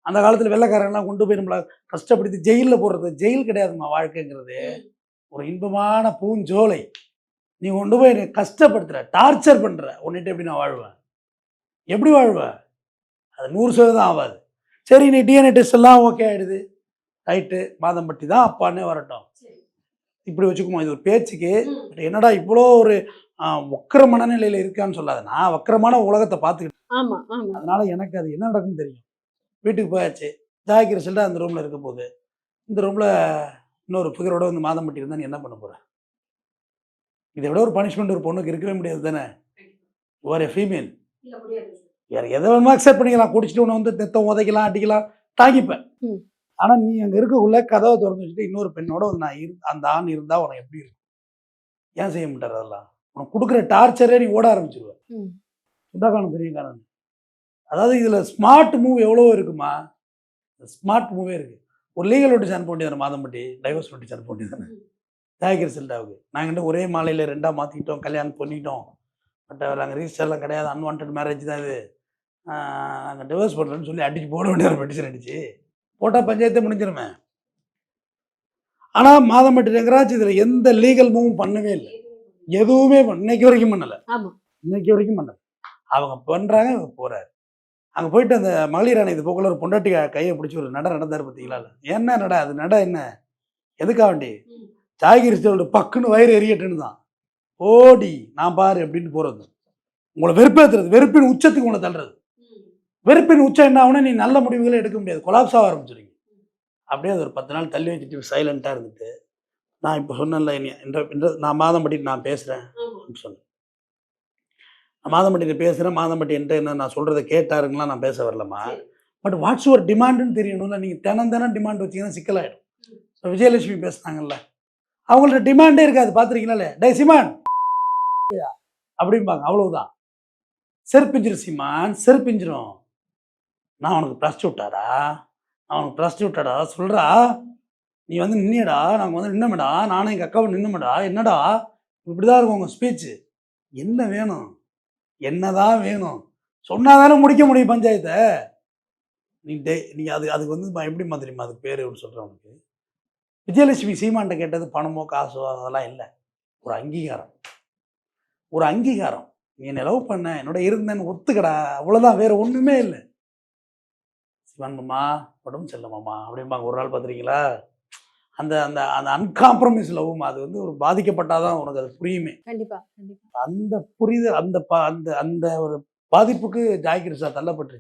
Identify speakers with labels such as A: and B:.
A: அந்த காலத்தில் வெள்ளைக்காரங்களாம் கொண்டு போய் நம்மளை கஷ்டப்படுத்தி ஜெயிலில் போடுறது. ஜெயில் கிடையாதுமா வாழ்க்கைங்கிறது, ஒரு இன்பமான பூஞ்சோலை. நீ கொண்டு போய் என்னை கஷ்டப்படுத்துற, டார்ச்சர் பண்ணுற, உன்னிட்ட எப்படி நான் வாழ்வேன்? எப்படி வாழ்வேன்? அது 100% ஆகாது. சரி, நீ டிஎன்ஏ டெஸ்ட் எல்லாம் ஓகே ஆகிடுது, ரைட்டு, மாதம்பட்டி தான் அப்பான்னே வரட்டும், இப்படி வச்சுக்குமா? இது ஒரு பேச்சுக்கு. என்னடா இவ்வளோ ஒரு வக்கர மனநிலையில் இருக்கான்னு சொல்லாது. நான் வக்கரமான உலகத்தை பார்த்துக்கிட்டேன். அதனால எனக்கு அது என்ன நடக்குன்னு தெரியும். வீட்டுக்கு போயாச்சு, ஜாய்க்கு ரிசல்ட்டாக அந்த ரூமில் இருக்க போகுது. இந்த ரூமில் இன்னொரு ஃபிகரோட வந்து மாதம்பட்டி இருந்தால் நீ என்ன பண்ண போகிற? இதை விட ஒரு பனிஷ்மெண்ட் ஒரு பொண்ணுக்கு இருக்கவே முடியாது தானே? ஒரு ஃபீமேல் வேறு எதை வேணுமா அக்செப்ட் பண்ணிக்கலாம். குடிச்சிட்டு ஒன்று வந்து தெத்தம் உதைக்கலாம், அடிக்கலாம், தாங்கிப்பேன். ஆனால் நீ அங்கே இருக்கக்குள்ள கதவை திறந்து வச்சுட்டு இன்னொரு பெண்ணோட நான் அந்த ஆண் இருந்தால் உனக்கு எப்படி இருக்கும்? ஏன் செய்ய மாட்டார்? அதெல்லாம் உனக்கு கொடுக்குற டார்ச்சரே நீ ஓட ஆரம்பிச்சிருவேன். சுண்டாக்கான பெரிய காரணம். அதாவது இதில் ஸ்மார்ட் மூவ் எவ்வளோ இருக்குமா? ஸ்மார்ட் மூவே இருக்குது. ஒரு லீகல் நோட்டீஸ் அனுப்ப வேண்டியதானே மாதம்பட்டி, டைவர்ஸ் நோட்டீஸ் அனுப்ப வேண்டியதானே ஜாய்க்கு ரிசல்ட்டாவுக்கு. நாங்கள் ஒரே மாலையில் 2ஆக மாற்றிக்கிட்டோம், கல்யாணம் பண்ணிட்டோம், பட் நாங்கள் ரிஜிஸ்டர்லாம் கிடையாது, அன்வான்ட் மேரேஜ் தான் இது, நாங்கள் டிவோர்ஸ் பண்ணுறேன்னு சொல்லி அடிச்சு போட வேண்டிய பெட்டிஷன் அடிச்சு போட்டால் பஞ்சாயத்தை முடிஞ்சிருமே. ஆனால் மாதம்பட்டி ரங்கராஜ் இதில் எந்த லீகல் மூவும் பண்ணவே இல்லை, எதுவுமே இன்னைக்கு வரைக்கும் பண்ணலை, இன்னைக்கு வரைக்கும் பண்ணலை. அவங்க பண்ணுறாங்க, இவங்க போகிறாரு. அங்கே போயிட்டு அந்த மகளிர் ஆணையத்து போக்குள்ள ஒரு பொண்டாட்டி கையை பிடிச்சி ஒரு நடந்தார் பார்த்தீங்களா? என்ன நட அது? நட என்ன? எதுக்காக வேண்டி? ஜாய்கிரி ரிசல்ட் பக்குன்னு வயிறு எரியட்டுன்னு தான். ஓடி நான் பாரு அப்படின்னு போகிறது, உங்களை வெறுப்பேற்றுறது, வெறுப்பின் உச்சத்துக்கு உங்களை தள்ளுறது. வெறுப்பின் உச்சம் என்ன ஆகுனா நீ நல்ல முடிவுகளை எடுக்க முடியாது, கொலாப்ஸ் ஆக ஆரம்பிச்சிருங்க. அப்படியே அது ஒரு 10 நாள் தள்ளி வச்சுட்டு சைலண்ட்டாக இருந்துட்டு, நான் இப்போ சொன்னேன்ல, நான் மாதம்பட்டிட்டு நான் பேசுகிறேன் அப்படின்னு சொன்னேன். நான் மாதம்பட்டியில பேசுகிறேன், மாதம்பட்டி என்கிட்ட என்ன நான் சொல்கிறத கேட்டாருங்களா? நான் பேச வரலம்மா. பட் வாட்ஸ் யுவர் டிமாண்டுன்னு தெரியணும்ல. நீங்கள் தினம் டிமாண்ட் வச்சிங்கன்னா சிக்கலாயிடும். இப்போ விஜயலட்சுமி பேசுனாங்கல்ல, அவங்கள்ட்ட டிமாண்டே இருக்காது, பார்த்துருக்கீங்களே, டே சீமான் அப்படிம்பாங்க, அவ்வளவுதான். செருப்பிஞ்சிரும் சீமான், செருப்பிஞ்சிரும். நான் உனக்கு ப்ராஸ்டியூட்டாடா, நான் உனக்கு ப்ராஸ்டியூட்டாடா சொல்கிறா, நீ வந்து நின்னியடா, நாங்கள் வந்து நின்னமேடா, நானும் எங்கள் அக்காவும் நின்னமேடா, என்னடா இப்படி தான் இருக்கும் உங்கள் ஸ்பீச்சு. என்ன வேணும்? என்னதான் வேணும் சொன்னால் தானே முடிக்க முடியும் பஞ்சாயத்தை. நீ அதுக்கு வந்து எப்படி தெரியுமா அதுக்கு பேர் எப்படி சொல்கிறேன் உனக்கு? விஜயலட்சுமி சீமான்ட்ட கேட்டது பணமோ காசோ அதெல்லாம் இல்லை, ஒரு அங்கீகாரம். ஒரு அங்கீகாரம். நீ என்ன லவ் பண்ண, என்னோட இருந்தேன்னு ஒத்துக்கடா, அவ்வளோதான், வேற ஒன்றுமே இல்லை. சிவன்மாமா உடம்பு செல்லமாமா அப்படிம்பாங்க ஒரு நாள், பார்த்துருக்கீங்களா? அந்த அந்த அந்த அன்காம்ப்ரமைஸ் லவ்மா, அது வந்து ஒரு பாதிக்கப்பட்டாதான் உனக்கு அது புரியுமே.
B: கண்டிப்பா.
A: அந்த புரிதல், அந்த அந்த அந்த ஒரு பாதிப்புக்கு ஜாய்கிரி தள்ளப்பட்டு